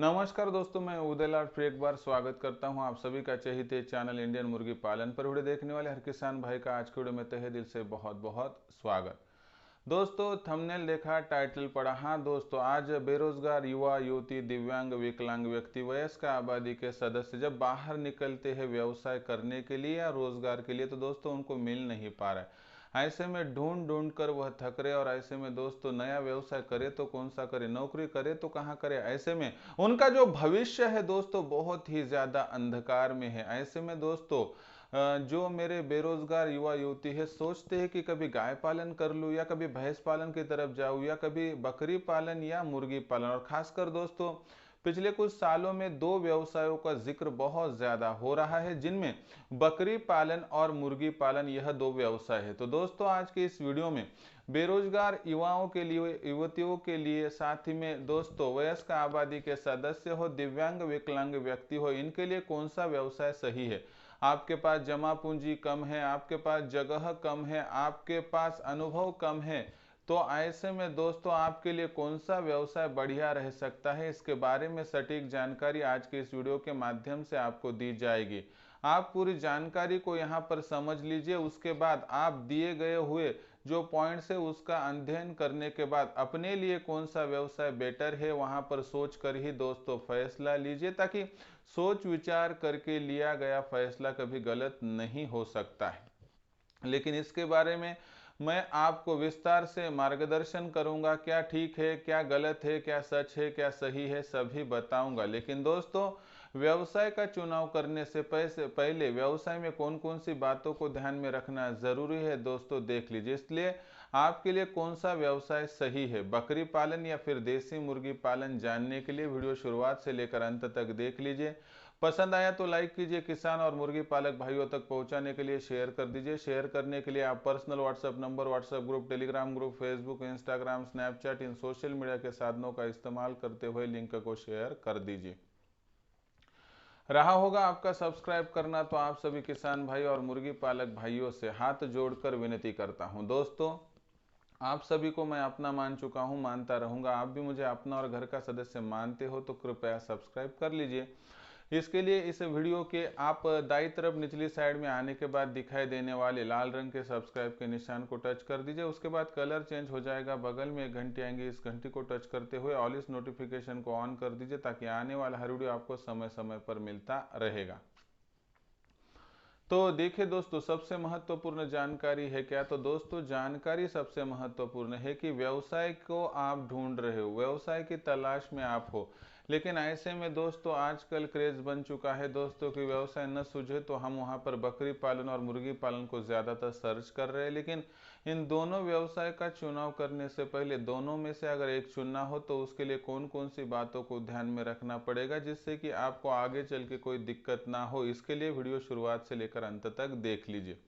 नमस्कार दोस्तों, मैं उदयलाल फिर एक बार स्वागत करता हूं आप सभी का चहेते चैनल इंडियन मुर्गी पालन पर वीडियो देखने वाले हर किसान भाई का आज के वीडियो में तहे दिल से बहुत बहुत स्वागत। दोस्तों थंबनेल देखा, टाइटल पढ़ा। हाँ दोस्तों, आज बेरोजगार युवा युवती, दिव्यांग, विकलांग व्यक्ति, वयस्क आबादी के सदस्य जब बाहर निकलते हैं व्यवसाय करने के लिए या रोजगार के लिए तो दोस्तों उनको मिल नहीं पा रहा है। ऐसे में ढूंढ ढूंढ कर वह थक रहे और ऐसे में दोस्तों नया व्यवसाय करे तो कौन सा करे, नौकरी करे तो कहाँ करे। ऐसे में उनका जो भविष्य है दोस्तों बहुत ही ज्यादा अंधकार में है। ऐसे में दोस्तों जो मेरे बेरोजगार युवा युवती है सोचते हैं कि कभी गाय पालन कर लूं या कभी भैंस पालन की तरफ जाऊं या कभी बकरी पालन या मुर्गी पालन। और खासकर दोस्तों पिछले कुछ सालों में दो व्यवसायों का जिक्र बहुत ज्यादा हो रहा है, जिनमें बकरी पालन और मुर्गी पालन यह दो व्यवसाय है। तो दोस्तों आज के इस वीडियो में बेरोजगार युवाओं के लिए, युवतियों के लिए, साथ ही में दोस्तों वयस्क आबादी के सदस्य हो, दिव्यांग विकलांग व्यक्ति हो, इनके लिए कौन सा व्यवसाय सही है। आपके पास जमा पूंजी कम है, आपके पास जगह कम है, आपके पास अनुभव कम है, तो ऐसे में दोस्तों आपके लिए कौन सा व्यवसाय बढ़िया रह सकता है, इसके बारे में सटीक जानकारी आज के इस वीडियो के माध्यम से आपको दी जाएगी। आप पूरी जानकारी को यहाँ पर समझ लीजिए, उसके बाद आप दिए गए हुए जो पॉइंट्स है उसका अध्ययन करने के बाद अपने लिए कौन सा व्यवसाय बेटर है वहां पर सोच कर ही दोस्तों फैसला लीजिए, ताकि सोच विचार करके लिया गया फैसला कभी गलत नहीं हो सकता है। लेकिन इसके बारे में मैं आपको विस्तार से मार्गदर्शन करूंगा, क्या ठीक है, क्या गलत है, क्या सच है, क्या सही है, सभी बताऊंगा। लेकिन दोस्तों व्यवसाय का चुनाव करने से पहले व्यवसाय में कौन कौन सी बातों को ध्यान में रखना जरूरी है दोस्तों देख लीजिए। इसलिए आपके लिए कौन सा व्यवसाय सही है, बकरी पालन या फिर देसी मुर्गी पालन, जानने के लिए वीडियो शुरुआत से लेकर अंत तक देख लीजिए। पसंद आया तो लाइक कीजिए, किसान और मुर्गी पालक भाइयों तक पहुंचाने के लिए शेयर कर दीजिए। शेयर करने के लिए आप personal WhatsApp number, WhatsApp group, Telegram group, Facebook, Instagram, Snapchat, इन सोशल मीडिया के साधनों का इस्तेमाल करते हुए लिंक को शेयर कर दीजिए। रहा होगा आपका सब्सक्राइब करना, तो आप सभी किसान भाई और मुर्गी पालक भाइयों से हाथ जोड़कर विनती करता हूं। दोस्तों आप सभी को मैं अपना मान चुका हूं, मानता रहूंगा। आप भी मुझे अपना और घर का सदस्य मानते हो तो कृपया सब्सक्राइब कर लीजिए। इसके लिए इस वीडियो के आप दाईं तरफ निचली साइड में आने के बाद दिखाई देने वाले लाल रंग के सब्सक्राइब के निशान को टच कर दीजिए। उसके बाद कलर चेंज हो जाएगा, बगल में एक घंटी आएंगी, इस घंटी को टच करते हुए ऑल इस नोटिफिकेशन को ऑन कर दीजिए, ताकि आने वाला हर वीडियो आपको समय समय पर मिलता रहेगा। तो देखिए दोस्तों, सबसे महत्वपूर्ण जानकारी है क्या, तो दोस्तों जानकारी सबसे महत्वपूर्ण है कि व्यवसाय को आप ढूंढ रहे हो, व्यवसाय की तलाश में आप हो। लेकिन ऐसे में दोस्तों आजकल क्रेज बन चुका है दोस्तों कि व्यवसाय न सूझे तो हम वहां पर बकरी पालन और मुर्गी पालन को ज्यादातर सर्च कर रहे हैं। लेकिन इन दोनों व्यवसाय का चुनाव करने से पहले दोनों में से अगर एक चुनना हो तो उसके लिए कौन कौन सी बातों को ध्यान में रखना पड़ेगा, जिससे कि आपको आगे चल के कोई दिक्कत ना हो। इसके लिए वीडियो शुरुआत से लेकर अंत तक देख लीजिए।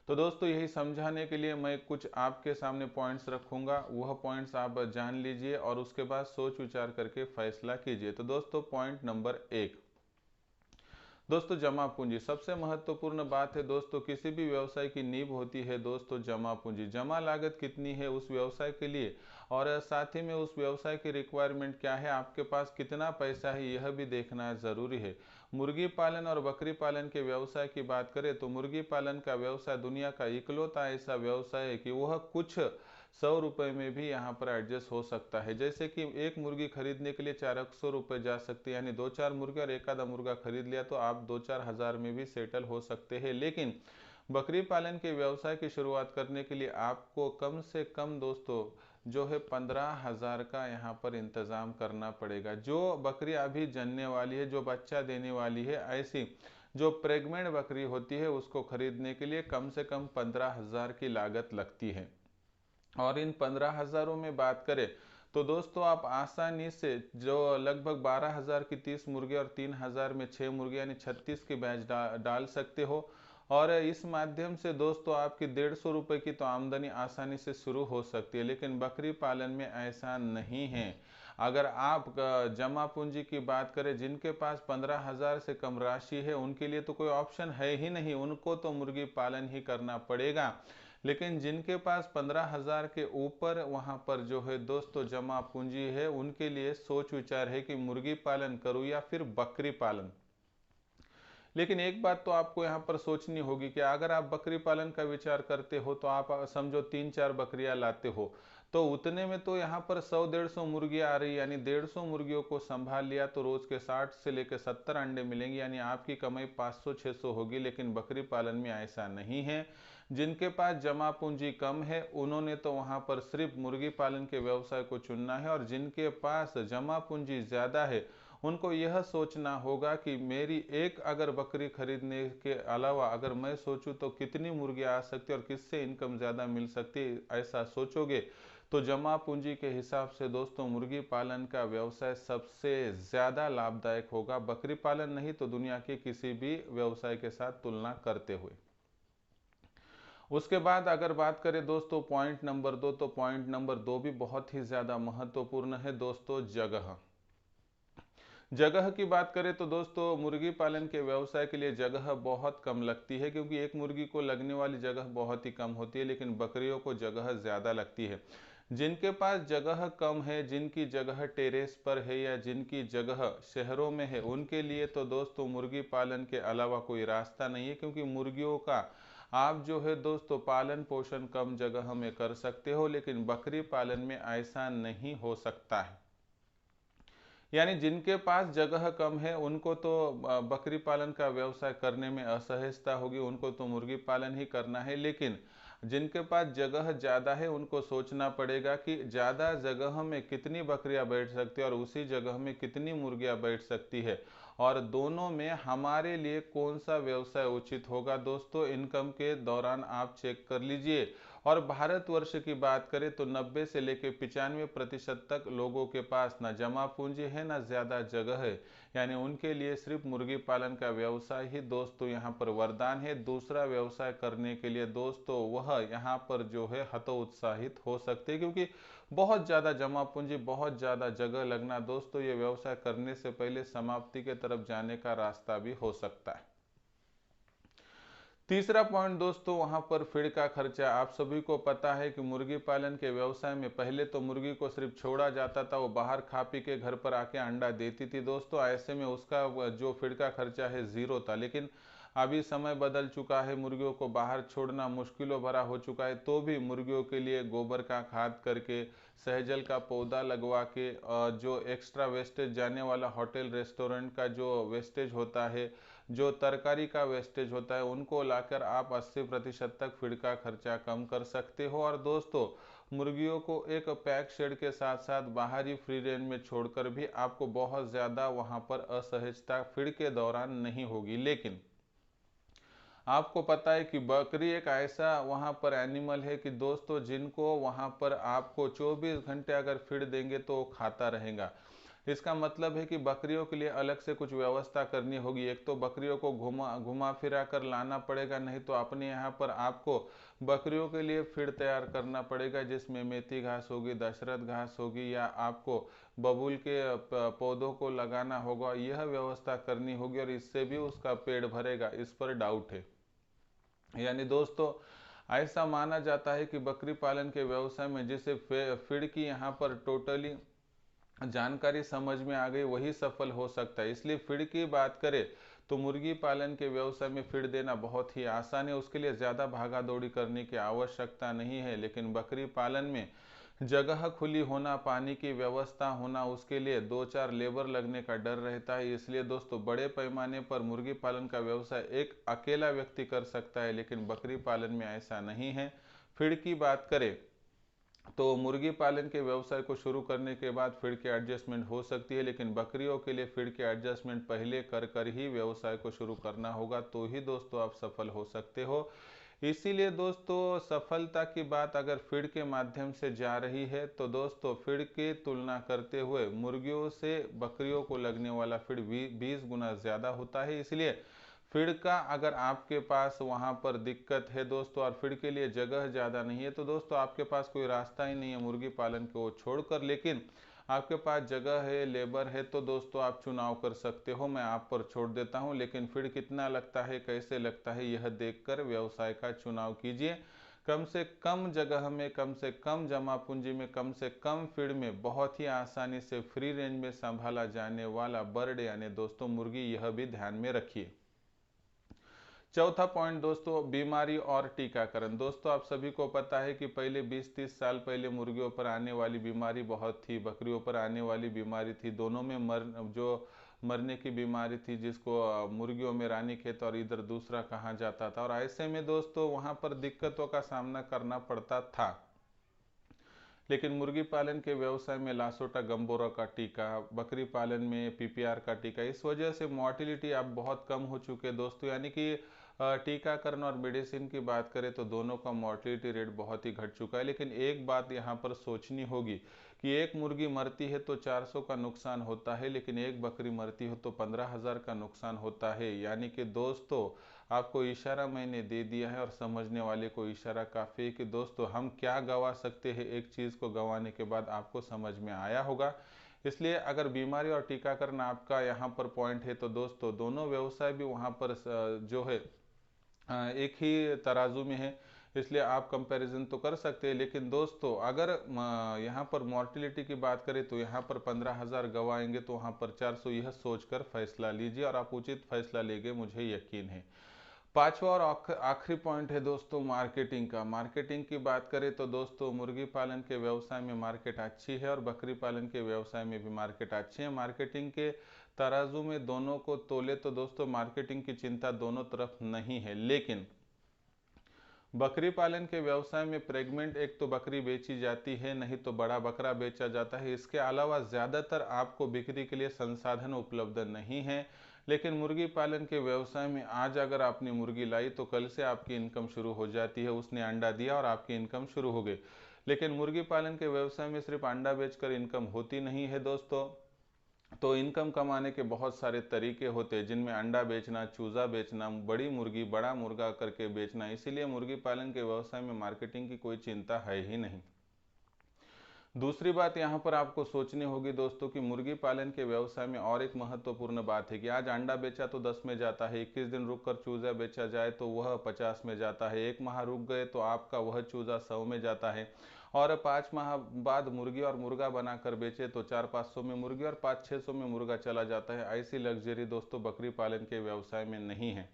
तो दोस्तों यही समझाने के लिए मैं कुछ आपके सामने पॉइंट्स रखूंगा, वह पॉइंट्स आप जान लीजिए और उसके बाद सोच विचार करके फैसला कीजिए। तो दोस्तों पॉइंट नंबर 1, दोस्तों जमा पूंजी सबसे महत्वपूर्ण बात है। दोस्तों किसी भी व्यवसाय की नींव होती है दोस्तों जमा पूंजी। जमा लागत कितनी है उस व्यवसाय के लिए, और साथ ही में उस व्यवसाय की रिक्वायरमेंट क्या है, आपके पास कितना पैसा है, यह भी देखना जरूरी है। मुर्गी पालन और बकरी पालन के व्यवसाय की बात करें तो मुर्गी पालन का व्यवसाय दुनिया का इकलौता ऐसा व्यवसाय है कि वह कुछ 100 रुपए में भी यहाँ पर एडजस्ट हो सकता है। जैसे कि एक मुर्गी खरीदने के लिए 400 रुपए जा सकती है, यानी 2-4 मुर्गे और एक आधा मुर्गा खरीद लिया तो आप 2-4 हजार में भी सेटल हो सकते हैं। लेकिन बकरी पालन के व्यवसाय की शुरुआत करने के लिए आपको कम से कम दोस्तों जो है 15,000 का यहाँ पर इंतजाम करना पड़ेगा। जो बकरी अभी जनने वाली है, जो बच्चा देने वाली है, ऐसी जो प्रेग्नेंट बकरी होती है उसको खरीदने के लिए कम से कम 15,000 की लागत लगती है। और इन 15,000 में बात करें तो दोस्तों आप आसानी से जो लगभग 12,000 की 30 मुर्गे और 3,000 में 6 मुर्गे यानी 36 की बैच डाल सकते हो। और इस माध्यम से दोस्तों आपकी 150 रुपए की तो आमदनी आसानी से शुरू हो सकती है। लेकिन बकरी पालन में ऐसा नहीं है। अगर आप जमा पूंजी की बात करें, जिनके पास 15,000 से कम राशि है उनके लिए तो कोई ऑप्शन है ही नहीं, उनको तो मुर्गी पालन ही करना पड़ेगा। लेकिन जिनके पास 15,000 के ऊपर वहां पर जो है दोस्तों जमा पूंजी है, उनके लिए सोच विचार है कि मुर्गी पालन करूं या फिर बकरी पालन। लेकिन एक बात तो आपको यहाँ पर सोचनी होगी कि अगर आप बकरी पालन का विचार करते हो तो आप समझो 3-4 बकरियां लाते हो, तो उतने में तो यहाँ पर 100-150 मुर्गियां आ रही, यानी 150 मुर्गियों को संभाल लिया तो रोज के 60 से लेकर 70 अंडे मिलेंगे, यानी आपकी कमाई 500-600 होगी। लेकिन बकरी पालन में ऐसा नहीं है। जिनके पास जमा पूंजी कम है उन्होंने तो वहां पर सिर्फ मुर्गी पालन के व्यवसाय को चुनना है, और जिनके पास जमा पूंजी ज्यादा है उनको यह सोचना होगा कि मेरी एक अगर बकरी खरीदने के अलावा अगर मैं सोचूं तो कितनी मुर्गियां आ सकती है और किससे इनकम ज़्यादा मिल सकती है, ऐसा सोचोगे तो जमा पूंजी के हिसाब से दोस्तों मुर्गी पालन का व्यवसाय सबसे ज़्यादा लाभदायक होगा, बकरी पालन नहीं तो दुनिया के किसी भी व्यवसाय के साथ तुलना करते हुए। उसके बाद अगर बात करें दोस्तों पॉइंट नंबर 2, तो पॉइंट नंबर 2 भी बहुत ही ज़्यादा महत्वपूर्ण है दोस्तों, जगह। जगह की बात करें तो दोस्तों मुर्गी पालन के व्यवसाय के लिए जगह बहुत कम लगती है, क्योंकि एक मुर्गी को लगने वाली जगह बहुत ही कम होती है, लेकिन बकरियों को जगह ज़्यादा लगती है। जिनके पास जगह कम है, जिनकी जगह टेरेस पर है या जिनकी जगह शहरों में है, उनके लिए तो दोस्तों मुर्गी पालन के अलावा कोई रास्ता नहीं है, क्योंकि मुर्गियों का आप जो है दोस्तों पालन पोषण कम जगह में कर सकते हो, लेकिन बकरी पालन में ऐसा नहीं हो सकता है। यानी जिनके पास जगह कम है उनको तो बकरी पालन का व्यवसाय करने में असहजता होगी, उनको तो मुर्गी पालन ही करना है। लेकिन जिनके पास जगह ज़्यादा है उनको सोचना पड़ेगा कि ज़्यादा जगह में कितनी बकरियां बैठ सकती है और उसी जगह में कितनी मुर्गियां बैठ सकती है, और दोनों में हमारे लिए कौन सा व्यवसाय उचित होगा। दोस्तों इनकम के दौरान आप चेक कर लीजिए, और भारतवर्ष की बात करें तो 90 से लेकर 95% तक लोगों के पास ना जमा पूंजी है ना ज़्यादा जगह है, यानी उनके लिए सिर्फ मुर्गी पालन का व्यवसाय ही दोस्तों यहाँ पर वरदान है। दूसरा व्यवसाय करने के लिए दोस्तों वह यहाँ पर जो है हतोत्साहित हो सकते हैं, क्योंकि बहुत ज़्यादा जमा पूंजी, बहुत ज़्यादा जगह लगना दोस्तों ये व्यवसाय करने से पहले समाप्ति के तरफ जाने का रास्ता भी हो सकता है। तीसरा पॉइंट दोस्तों वहां पर फीड का खर्चा। आप सभी को पता है कि मुर्गी पालन के व्यवसाय में पहले तो मुर्गी को सिर्फ छोड़ा जाता था, वो बाहर खा पी के घर पर आके अंडा देती थी दोस्तों, ऐसे में उसका जो फीड का खर्चा है जीरो था। लेकिन अभी समय बदल चुका है, मुर्गियों को बाहर छोड़ना मुश्किलों भरा हो चुका है, तो भी मुर्गियों के लिए गोबर का खाद करके, सहजल का पौधा लगवा के, जो एक्स्ट्रा वेस्टेज जाने वाला होटल रेस्टोरेंट का जो वेस्टेज होता है, जो तरकारी का वेस्टेज होता है, उनको लाकर आप 80% तक फीड का खर्चा कम कर सकते हो। और दोस्तों मुर्गियों को एक पैक शेड के साथ साथ बाहर ही फ्री रेंज में छोड़कर भी आपको बहुत ज़्यादा वहां पर असहजता फीड के दौरान नहीं होगी। लेकिन आपको पता है कि बकरी एक ऐसा वहां पर एनिमल है कि दोस्तों जिनको वहां पर आपको 24 घंटे अगर फीड देंगे तो वो खाता रहेगा। इसका मतलब है कि बकरियों के लिए अलग से कुछ व्यवस्था करनी होगी। एक तो बकरियों को घुमा घुमा फिरा कर लाना पड़ेगा, नहीं तो अपने यहाँ पर आपको बकरियों के लिए फीड तैयार करना पड़ेगा, जिसमें मेथी घास होगी, दशरथ घास होगी, या आपको बबूल के पौधों को लगाना होगा। यह व्यवस्था करनी होगी और इससे भी उसका पेट भरेगा, इस पर डाउट है। यानी दोस्तों ऐसा माना जाता है कि बकरी पालन के व्यवसाय में जिसे फीड की यहाँ पर टोटली जानकारी समझ में आ गई वही सफल हो सकता है। इसलिए फीड की बात करें तो मुर्गी पालन के व्यवसाय में फीड देना बहुत ही आसान है, उसके लिए ज़्यादा भागा दौड़ी करने की आवश्यकता नहीं है। लेकिन बकरी पालन में जगह खुली होना, पानी की व्यवस्था होना, उसके लिए 2-4 लेबर लगने का डर रहता है। इसलिए दोस्तों बड़े पैमाने पर मुर्गी पालन का व्यवसाय एक अकेला व्यक्ति कर सकता है, लेकिन बकरी पालन में ऐसा नहीं है। फीड की बात करें तो मुर्गी पालन के व्यवसाय को शुरू करने के बाद फीड की एडजस्टमेंट हो सकती है, लेकिन बकरियों के लिए फीड की एडजस्टमेंट पहले कर ही व्यवसाय को शुरू करना होगा, तो ही दोस्तों आप सफल हो सकते हो। इसीलिए दोस्तों सफलता की बात अगर फीड के माध्यम से जा रही है तो दोस्तों फीड की तुलना करते हुए मुर्गियों से बकरियों को लगने वाला फीड 20 गुना ज़्यादा होता है। इसलिए फीड का अगर आपके पास वहाँ पर दिक्कत है दोस्तों और फीड के लिए जगह ज़्यादा नहीं है, तो दोस्तों आपके पास कोई रास्ता ही नहीं है मुर्गी पालन को छोड़कर। लेकिन आपके पास जगह है, लेबर है, तो दोस्तों आप चुनाव कर सकते हो, मैं आप पर छोड़ देता हूं। लेकिन फीड कितना लगता है, कैसे लगता है, यह देखकर व्यवसाय का चुनाव कीजिए। कम से कम जगह में, कम से कम जमा पूंजी में, कम से कम फीड में बहुत ही आसानी से फ्री रेंज में संभाला जाने वाला बर्ड यानी दोस्तों मुर्गी, यह भी ध्यान में रखिए। चौथा पॉइंट दोस्तों, बीमारी और टीकाकरण। दोस्तों आप सभी को पता है कि पहले 20-30 साल पहले मुर्गियों पर आने वाली बीमारी बहुत थी, बकरियों पर आने वाली बीमारी थी, दोनों में मरने की बीमारी थी, जिसको मुर्गियों में रानीखेत और इधर दूसरा कहा जाता था। और ऐसे में दोस्तों वहां पर दिक्कतों का सामना करना पड़ता था। लेकिन मुर्गी पालन के व्यवसाय में लासोटा गंबोरा का टीका, बकरी पालन में पीपीआर का टीका, इस वजह से मोर्टिलिटी अब बहुत कम हो चुके हैं दोस्तों। यानी कि टीकाकरण और मेडिसिन की बात करें तो दोनों का मोर्टिलिटी रेट बहुत ही घट चुका है। लेकिन एक बात यहाँ पर सोचनी होगी कि एक मुर्गी मरती है तो 400 का नुकसान होता है, लेकिन एक बकरी मरती है तो 15,000 का नुकसान होता है। यानी कि दोस्तों आपको इशारा मैंने दे दिया है और समझने वाले को इशारा काफ़ी है कि दोस्तों हम क्या गंवा सकते हैं, एक चीज़ को गंवाने के बाद आपको समझ में आया होगा। इसलिए अगर बीमारी और टीकाकरण आपका यहाँ पर पॉइंट है तो दोस्तों दोनों व्यवसाय भी वहाँ पर जो है एक ही तराजू में है, इसलिए आप कंपैरिजन तो कर सकते हैं। लेकिन दोस्तों अगर यहाँ पर मॉर्टिलिटी की बात करें तो यहाँ पर 15,000 गवाएंगे तो वहाँ पर 400, यह सोचकर फैसला लीजिए और आप उचित फैसला लेंगे, मुझे यकीन है। पांचवा और आखिरी पॉइंट है दोस्तों मार्केटिंग का। मार्केटिंग की बात करें तो दोस्तों मुर्गी पालन के व्यवसाय में मार्केट अच्छी है और बकरी पालन के व्यवसाय में भी मार्केट अच्छी है। मार्केटिंग के तराजू में दोनों को तोले तो दोस्तों मार्केटिंग की चिंता दोनों तरफ नहीं है। लेकिन बकरी पालन के व्यवसाय में प्रेगनेंट एक तो बकरी बेची जाती है, नहीं तो बड़ा बकरा बेचा जाता है। इसके अलावा ज़्यादातर आपको बिक्री के लिए संसाधन उपलब्ध नहीं है। लेकिन मुर्गी पालन के व्यवसाय में आज अगर आपने मुर्गी लाई तो कल से आपकी इनकम शुरू हो जाती है। उसने अंडा दिया और आपकी इनकम शुरू हो गई। लेकिन मुर्गी पालन के व्यवसाय में सिर्फ अंडा बेचकर इनकम होती नहीं है दोस्तों। तो इनकम कमाने के बहुत सारे तरीके होते हैं, जिनमें अंडा बेचना, चूज़ा बेचना, बड़ी मुर्गी, बड़ा मुर्गा करके बेचना। इसीलिए मुर्गी पालन के व्यवसाय में मार्केटिंग की कोई चिंता है ही नहीं। दूसरी बात यहाँ पर आपको सोचनी होगी दोस्तों कि मुर्गी पालन के व्यवसाय में और एक महत्वपूर्ण बात है कि आज अंडा बेचा तो 10 में जाता है, 21 दिन रुक कर चूज़ा बेचा जाए तो वह 50 में जाता है, 1 माह रुक गए तो आपका वह चूज़ा 100 में जाता है, और 5 माह बाद मुर्गी और मुर्गा बनाकर बेचे तो 400-500 में मुर्गी और 500-600 में मुर्गा चला जाता है। ऐसी लग्जरी दोस्तों बकरी पालन के व्यवसाय में नहीं है।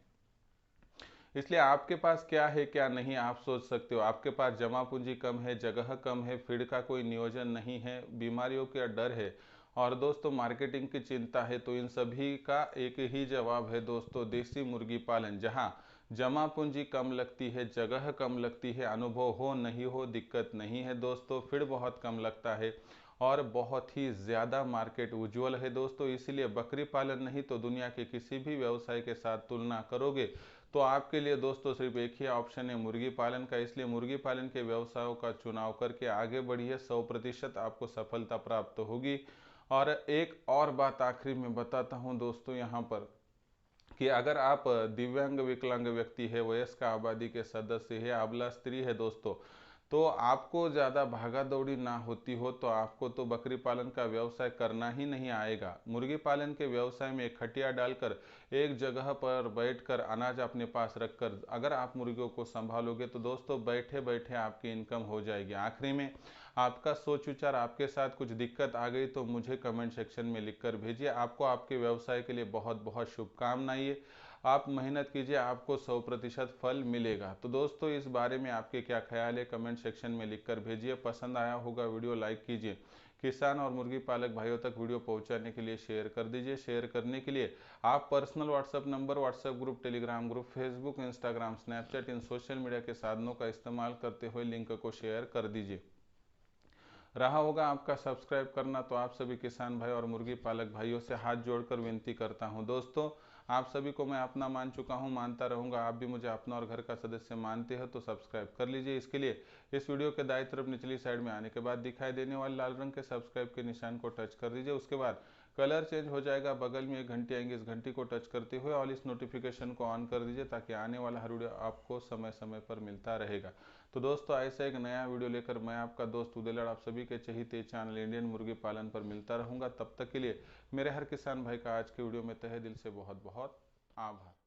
इसलिए आपके पास क्या है क्या नहीं आप सोच सकते हो। आपके पास जमा पूंजी कम है, जगह कम है, फीड का कोई नियोजन नहीं है, बीमारियों का डर है और दोस्तों मार्केटिंग की चिंता है, तो इन सभी का एक ही जवाब है दोस्तों, देसी मुर्गी पालन। जहां जमा पूंजी कम लगती है, जगह कम लगती है, अनुभव हो नहीं हो दिक्कत नहीं है दोस्तों, फीड बहुत कम लगता है और बहुत ही ज़्यादा मार्केट उज्ज्वल है दोस्तों। इसीलिए बकरी पालन नहीं तो दुनिया के किसी भी व्यवसाय के साथ तुलना करोगे तो आपके लिए दोस्तों सिर्फ एक ही ऑप्शन है मुर्गी पालन का। इसलिए मुर्गी पालन के व्यवसायों का चुनाव करके आगे बढ़िए, 100% आपको सफलता प्राप्त होगी। और एक और बात आखिरी में बताता हूं दोस्तों यहाँ पर कि अगर आप दिव्यांग विकलांग व्यक्ति है, वयस्क आबादी के सदस्य है, अबला स्त्री है दोस्तों, तो आपको ज़्यादा भागा दौड़ी ना होती हो तो आपको तो बकरी पालन का व्यवसाय करना ही नहीं आएगा। मुर्गी पालन के व्यवसाय में एक खटिया डालकर एक जगह पर बैठकर अनाज अपने पास रखकर अगर आप मुर्गियों को संभालोगे तो दोस्तों बैठे बैठे आपकी इनकम हो जाएगी। आखिरी में आपका सोच विचार, आपके साथ कुछ दिक्कत आ गई तो मुझे कमेंट सेक्शन में लिखकर भेजिए। आपको आपके व्यवसाय के लिए बहुत बहुत शुभकामनाएं। आप मेहनत कीजिए, आपको 100% फल मिलेगा। तो दोस्तों इस बारे में आपके क्या ख्याल है कमेंट सेक्शन में लिखकर भेजिए। पसंद आया होगा वीडियो लाइक कीजिए। किसान और मुर्गी पालक भाइयों तक वीडियो पहुंचाने के लिए शेयर कर दीजिए। शेयर करने के लिए आप personal WhatsApp number, WhatsApp group, Telegram group, Facebook, Instagram, Snapchat, इन सोशल मीडिया के साधनों का इस्तेमाल करते हुए लिंक को शेयर कर दीजिए। रहा होगा आपका सब्सक्राइब करना, तो आप सभी किसान भाई और मुर्गी पालक भाइयों से हाथ जोड़कर विनती करता हूं दोस्तों, आप सभी को मैं अपना मान चुका हूं, मानता रहूंगा। आप भी मुझे अपना और घर का सदस्य मानते हो तो सब्सक्राइब कर लीजिए। इसके लिए इस वीडियो के दाईं तरफ निचली साइड में आने के बाद दिखाई देने वाले लाल रंग के सब्सक्राइब के निशान को टच कर दीजिए। उसके बाद कलर चेंज हो जाएगा, बगल में एक घंटी आएंगी, इस घंटी को टच करते हुए ऑल इस नोटिफिकेशन को ऑन कर दीजिए ताकि आने वाला हर वीडियो आपको समय समय पर मिलता रहेगा। तो दोस्तों ऐसा एक नया वीडियो लेकर मैं आपका दोस्त उदयलड़ आप सभी के चहीते चैनल इंडियन मुर्गी पालन पर मिलता रहूंगा। तब तक के लिए मेरे हर किसान भाई का आज के वीडियो में तहे दिल से बहुत बहुत आभार।